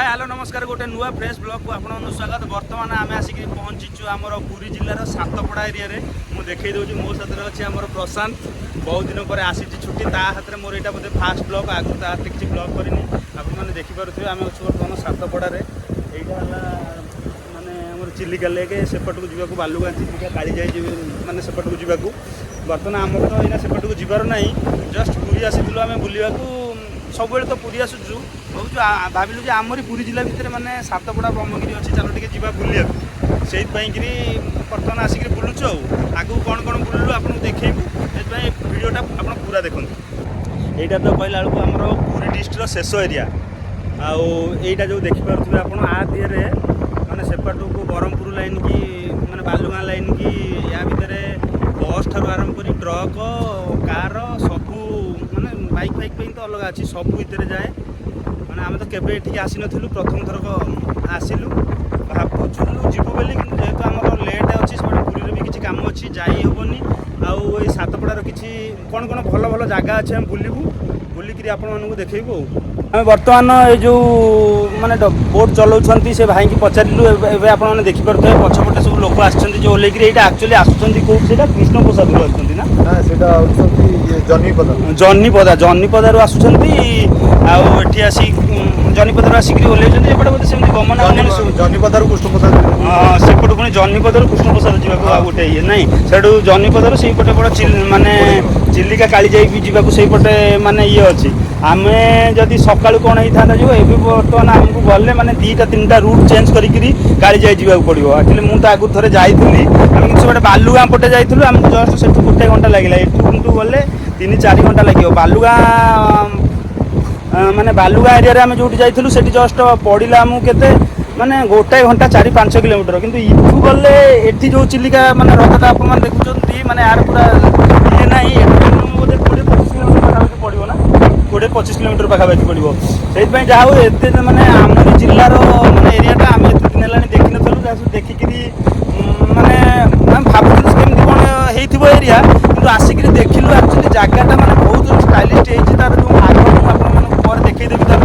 Hi hello नमस्कार गोटे नुआ फ्रेश ब्लॉग को आपन स्वागत। बर्तमान आम आसिक पहुँचीचु आमर पुरी जिलार सातपड़ा एरिया रे मु देखई दूँ मो साथ अच्छे आमर प्रशांत। बहुत दिन पर आसी छुट्टी ता हाथ में मोर यहाँ बोधे फास्ट ब्लॉग आगु ता किसी ब्लॉग करनी आपने देखिपे आम अच्छे बर्तमान सातपड़े यहाँ माने आम चिलिका लेक सेपट को जावाक बालुगा चिलिका काली जाए माने सेपट को जावाक बर्तमान आमर तो यहाँ सेपट को जीवार ना जस्ट पुरी आसी आम बुलवाक सब तो पुरी आसुचु भाविलु आमरी पुरी जिला भितर माने सातपड़ा ब्रह्मगिरी अच्छी चलो टे जा बुलिया से बर्तमान आसिक बुलुचु आगू कौन कौन बुलू आपको देखू से भिडटा आप पूरा देखते यहाँ तो कहला बेलू आमर पुरी डिस्ट्रिक्टर शेष एरिया आईटा जो देखिपे आप दिहरे मैंने सेपट को ब्रह्मपुर लाइन की मैंने बालुगाँ लाइन की या भितर बस ठार आरंभ कर ट्रक कार सबू माने बाइक फाइक तो अलग अच्छी सब भितर जाए मैंने आम तो केवे ये आसी नु प्रथम थरक आसिलु भावुलु जीवु बोली कि जेहेतु आम लेट अच्छी से पुरी भी किसी कम अच्छी जाई हेनी आउ सातपड़ार किसी कौन कौन भल भल जगह अच्छे हम बुलू बुलिक आपको देखू आम बर्तमान ये जो माने बोट चलाउछंती से भाई की पचारू आपने देखिपे पछपटे सब लोक आसछंती जो ओल्लेकरी ये एक्चुअली आसुछंती कौन से कृष्ण प्रसाद रू आसुछंती ना जन्नीपदारू आसुछंती आठी आसी जन्नीपदारू आसिक ओल्लेइछंती एपटे बोधे सेमती गमन जन्नीपदारू कृष्णप्रसाद हाँ सेपटू पुणी जन्नीपदारू कृष्णप्रसाद जावाक आ गोटे ये नाई सेठू जन्नीपदारू से पटे बड़ माने चिलिका काली जाई जावाक से पटे माने ये अच्छी आम जदि सकाळु कौन होता जो एवं बर्तमान आमको गले माने दुईटा तीन रूट चेंज करी काली जाई जावाक पड़ो एक्चुअली मुझे आगु थे जाइली आम से बालुगाँ पटे जाइलु आमको जस्ट से गोटे घंटा लगे एठू गले 3-4 घंटा लगे बालुगाँ माने बालुगाँ एरिया आम जो जाइलु से जस्ट पड़ा आमको केते माने गोटाए घंटा 4-5 किलोमीटर किंतु इठू गले एठी जो चिलिका माने रथटा आप देखुं माने यार पूरा ये ना बोधे 20-25 किलोमीटर पड़ो ना 20-25 किलोमीटर पाखापाखि पड़ो से जहाँ एत माने आम जिलार माने एरियाटा आम एत दिन है देखी नु देखिक माने भावुँ केमती कौन हो एरिया कि आसिक देखिलु एक्चुअली जगहटा माने बहुत स्टाइलिश होती तार जो आग पर देखदेवी तार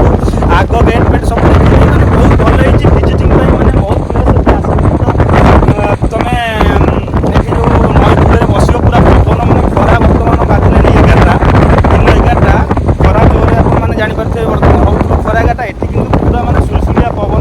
आग गेट पेट सब देखिए माने बहुत भल होती विजिटिंग माने बहुत तुम ये जो नई कूड़े बस पूरा पवन मैंने खरा बर्तमान बाजिले 11टा खरा जोरे आप जापे बर्तमान हो खरा 11टा एटी कि पूरा माने सुलसुलिया पवन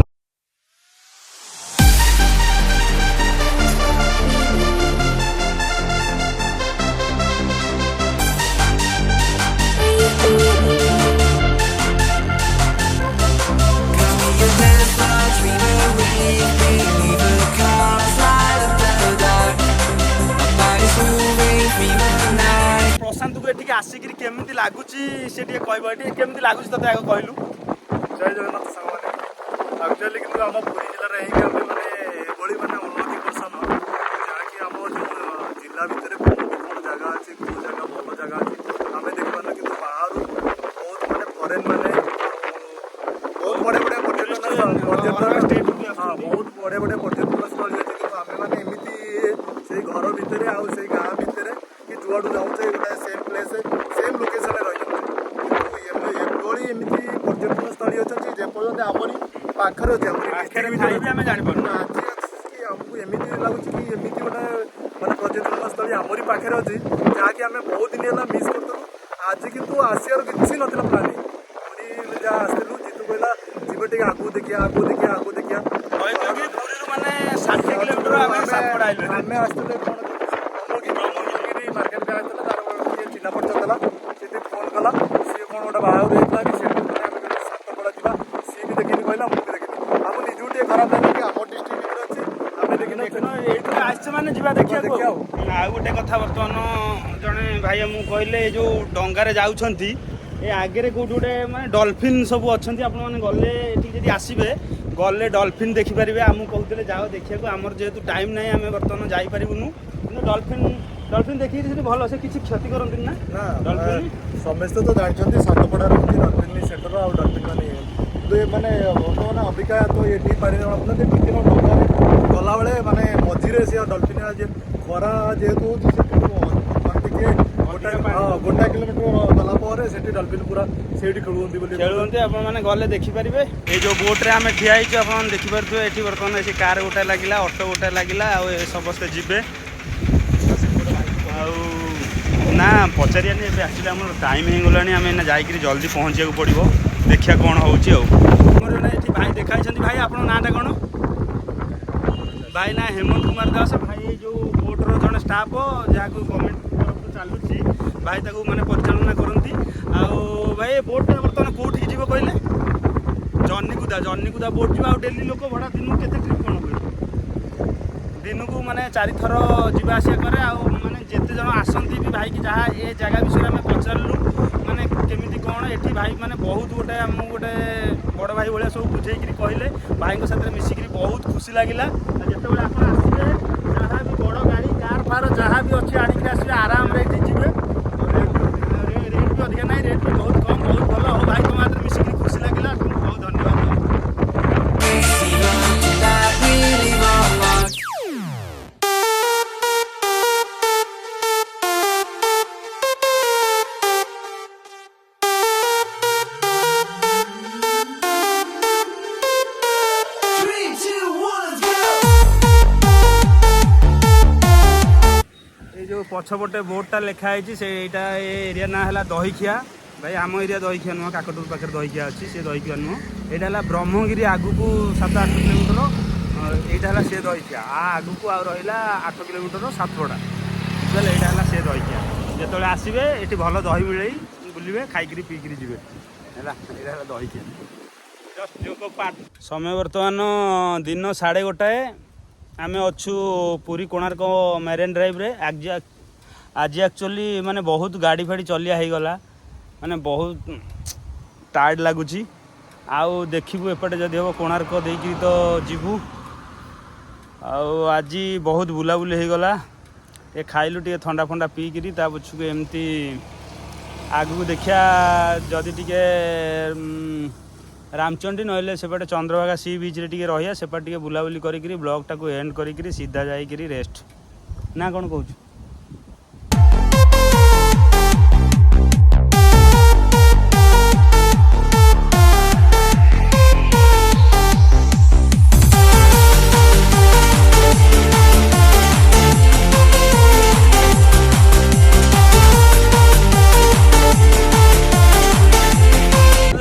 प्रशांत को ये आसिक केमी लगुच से कह केमी लगुच ते आगे कहलु जय जगन्नाथ सागर एक्चुअली कि आम पुरी जिले में माने माने उन्नति करसन जहाँकि आम जो जिला भितर कौन जगह अच्छी कौ जगह भल जगह अच्छी आम देखा कि बाहर बहुत माने फरेन माने बहुत बड़े बड़े पर्यटन हाँ बहुत बड़े बड़े पर्यटन स्थल अच्छे कि आम मैंने एमती से घर भितर आउ से गाँ भितर कि जुआड़ू जाऊे गोटे सेम प्लेस सेम लोकेशन रही एभली एमती पर्यटन स्थल अच्छी जेपर्यंत आमरी पाखर अच्छे आमको एमती लगुच कि एमती गोटे माने पर्यटन स्थल आमरी पाखे अच्छी जहाँकि आम बहुत दिन है मिस करूँ आज कितु आसार किसी ना प्लानिंग पुरी जहाँ आसलु जीतू कहला जीव टे आगू देखिया आगू देखिया आगू देखिया माने 60 किलोमीटर आम आसते कौन ब्रह्मगिरी मार्केट में आसला तार चिन्ह पड़ता से फोन कला सी कौन गोटे बाहर होता कि सातपड़ा जावा सी भी देखनी कहला मुझे देखनी आम निजू टे खराब लगे कि आम डिस्ट्रिक्ट अच्छे आम देखना आसचे मैंने जा देखिए आ गोटे कथा बर्तमान जड़े भाई आमको कहले जो डंगार जाऊँगी ये आगे कौट गोटे माने डॉल्फिन सब अच्छा आपने गले ये आसबे गले डॉल्फिन देखिपारे आमको कहते जाओ देखा आमर जेहेतु टाइम ना आम बर्तमान जापरूनु कि डॉल्फिन देखिए भल से किसी क्षति करती ना डॉल्फिन समस्ते तो जानते सातपड़ार हूँ डॉल्फिन सेंटर आ डॉल्फिन मैंने मैंने बर्तमान अबिका तो ये पानी टिके डंगार गला बेले माने मझीरे से डॉल्फिन खरा जेहेतु टे ଗୋଟାଏ କିଲୋମିଟର ଗଲା ପରେ ସେଠି ଡଲଫିନ୍ ପୁରା ସେଇଠି ଖେଳୁଛନ୍ତି ବୋଲି ଖେଳୁଛନ୍ତି ଆପଣମାନେ ଗଲେ ଦେଖିପାରିବେ। ଏଇ ଯେଉଁ ବୋଟ୍ରେ ଆମେ ଠିଆ ହେଇଛୁ ଆପଣମାନେ ଦେଖିପାରୁଥିବେ। ଏଠି ବର୍ତ୍ତମାନ ଏଠି କାର୍ ଗୋଟାଏ ଲାଗିଲା, ଅଟୋ ଗୋଟାଏ ଲାଗିଲା, ଆଉ ଏ ସମସ୍ତେ ଯିବେ। ଆଉ ନା ପଚାରିବାନି, ଏବେ ଆକ୍ଚୁଆଲି ଆମର ଟାଇମ୍ ହେଇଗଲାଣି। ଆମେ ଏଇନା ଯାଇକିରି ଜଲ୍ଦି ପହଞ୍ଚିବାକୁ ପଡ଼ିବ। ଦେଖିବା କ'ଣ ହେଉଛି ଆଉ। ଆମର ଜଣେ ଏଠି ଭାଇ ଦେଖା ହେଇଛନ୍ତି। ଭାଇ ଆପଣଙ୍କ ନାଁଟା କ'ଣ? ଭାଇ ନା ହେମନ୍ତ କୁମାର ଦାସ। ଭାଇ ଏଇ ଯେଉଁ ବୋଟ୍ର ଜଣେ ଷ୍ଟାଫ୍, ଯାହାକୁ ଗଭର୍ଣ୍ଣମେଣ୍ଟ ତରଫରୁ ଚାଲୁଛି, ଭାଇ ତାକୁ ମାନେ ପରିଚାଳନା କରନ୍ତି। ଆଉ ଭାଇ ଏ ବୋଟ୍ଟା ବର୍ତ୍ତମାନ କେଉଁଠିକି ଯିବ କହିଲେ? ଜହ୍ନିକୁଦା ବୋଟ୍ ଯିବ। ଆଉ ଡେଲି ଲୋକ ଭଡ଼ା ଦିନକୁ କେତେ ଟ୍ରିପ୍ କ'ଣ ହୁଏ? ଦିନକୁ ମାନେ 4 ଥର ଯିବା ଆସିବା କରେ। ଆଉ ମାନେ ଯେତେ ଜଣ ଆସନ୍ତି ବି ଭାଇକି ଯାହା ଏ ଜାଗା ବିଷୟରେ ଆମେ ପଚାରିଲୁ, ମାନେ କେମିତି କ'ଣ ଏଠି ଭାଇ ମାନେ ବହୁତ ଗୋଟେ ଆମକୁ ଗୋଟେ ବଡ଼ ଭାଇ ଭଳିଆ ସବୁ ବୁଝେଇକିରି କହିଲେ। ଭାଇଙ୍କ ସାଥିରେ ମିଶିକିରି ବହୁତ ଖୁସି ଲାଗିଲା। ଯେତେବେଳେ ଆପଣ ଆସିବେ, ଯାହା ବି ବଡ଼ ଗାଡ଼ି କାର୍ ଫାର୍ ଯାହା ବି ଅଛି ଆଣିକିରି ଆସିବେ, ଆରାମରେ ଏଠି ଯିବେ। ରେଟ୍ ବି ଅଧିକା ନାହିଁ, ରେଟ୍ ବି ବହୁତ କମ୍, ବହୁତ ଭଲ। ଆଉ ଭାଇ ତମ ସାଥିରେ ମିଶିକିରି ଖୁସି ଲାଗିଲା। ତୁମକୁ ବହୁତ ଧନ୍ୟବାଦ। ପଛପଟେ ବୋର୍ଡଟା ଲେଖା ହେଇଛି, ସେଇଟା ଏ ଏରିଆ ନାଁ ହେଲା ଦହିଖିଆ। ଭାଇ ଆମ ଏରିଆ ଦହିଖିଆ ନୁହଁ, କାକଟପୁର ପାଖରେ ଦହିଖିଆ ଅଛି, ସେ ଦହିଖିଆ ନୁହଁ। ଏଇଟା ହେଲା ବ୍ରହ୍ମଗିରି ଆଗକୁ 7-8 କିଲୋମିଟର। ଏଇଟା ହେଲା ସେ ଦହିଖିଆ। ଆଗକୁ ଆଉ ରହିଲା 8 କିଲୋମିଟର ସାତପଡ଼ା। ବୁଝିପାରିଲେ, ଏଇଟା ହେଲା ସେ ଦହିଖିଆ। ଯେତେବେଳେ ଆସିବେ ଏଠି ଭଲ ଦହି ମିଳେଇ ବୁଲିବେ, ଖାଇକିରି ପିଇକିରି ଯିବେ ହେଲା। ଏଇଟା ହେଲା ଦହିଖିଆ। ସମୟ ବର୍ତ୍ତମାନ ଦିନ 1:30। ଆମେ ଅଛୁ ପୁରୀ କୋଣାର୍କ ମେରିନ୍ ଡ୍ରାଇଭ୍ରେ। ଆଜି ଆକ୍ଚୁଆଲି ମାନେ ବହୁତ ଗାଡ଼ି ଫାଡ଼ି ଚଲିଆ ହେଇଗଲା, ମାନେ ବହୁତ ଟାୟାର୍ଡ଼ ଲାଗୁଛି। ଆଉ ଦେଖିବୁ ଏପଟେ ଯଦି ହେବ କୋଣାର୍କ ଦେଇକିରି ତ ଯିବୁ। ଆଉ ଆଜି ବହୁତ ବୁଲାବୁଲି ହେଇଗଲା। ଏ ଖାଇଲୁ ଟିକେ ଥଣ୍ଡା ଫଣ୍ଡା ପିଇକିରି, ତା ପଛକୁ ଏମିତି ଆଗକୁ ଦେଖିବା ଯଦି ଟିକେ ରାମଚଣ୍ଡୀ ନହେଲେ ସେପଟେ ଚନ୍ଦ୍ରଭାଗା ସି ବିଚ୍ରେ ଟିକେ ରହିବା। ସେପଟେ ଟିକେ ବୁଲାବୁଲି କରିକିରି ବ୍ଲଗ୍ଟାକୁ ଏଣ୍ଡ କରିକିରି ସିଧା ଯାଇକିରି ରେଷ୍ଟ। ନା କ'ଣ କହୁଛୁ?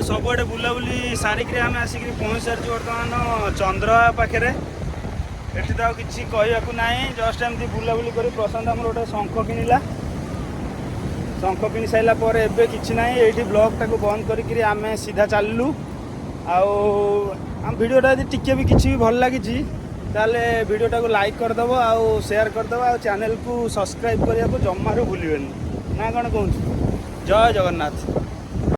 ସବୁଆଡ଼େ ବୁଲାବୁଲି ସାରିକିରି ଆମେ ଆସିକିରି ପହଞ୍ଚି ସାରିଛୁ ବର୍ତ୍ତମାନ ଚନ୍ଦ୍ରଭାଗା ପାଖରେ। ଏଠି ତ ଆଉ କିଛି କହିବାକୁ ନାହିଁ, ଜଷ୍ଟ ଏମିତି ବୁଲାବୁଲି କରି ପ୍ରଶାନ୍ତ ଆମର ଗୋଟେ ଶଙ୍ଖ କିଣିଲା। ଶଙ୍ଖ କିଣି ସାରିଲା ପରେ ଏବେ କିଛି ନାହିଁ, ଏଇଠି ବ୍ଲଗ୍ଟାକୁ ବନ୍ଦ କରିକିରି ଆମେ ସିଧା ଚାଲିଲୁ। ଆଉ ଆମ ଭିଡ଼ିଓଟା ଯଦି ଟିକେ ବି କିଛି ବି ଭଲ ଲାଗିଛି ତାହେଲେ ଭିଡ଼ିଓଟାକୁ ଲାଇକ୍ କରିଦେବ, ଆଉ ସେୟାର କରିଦେବ, ଆଉ ଚ୍ୟାନେଲକୁ ସବସ୍କ୍ରାଇବ୍ କରିବାକୁ ଜମାରୁ ଭୁଲିବେନି। ନା କ'ଣ କହୁଛୁ? ଜୟ ଜଗନ୍ନାଥ।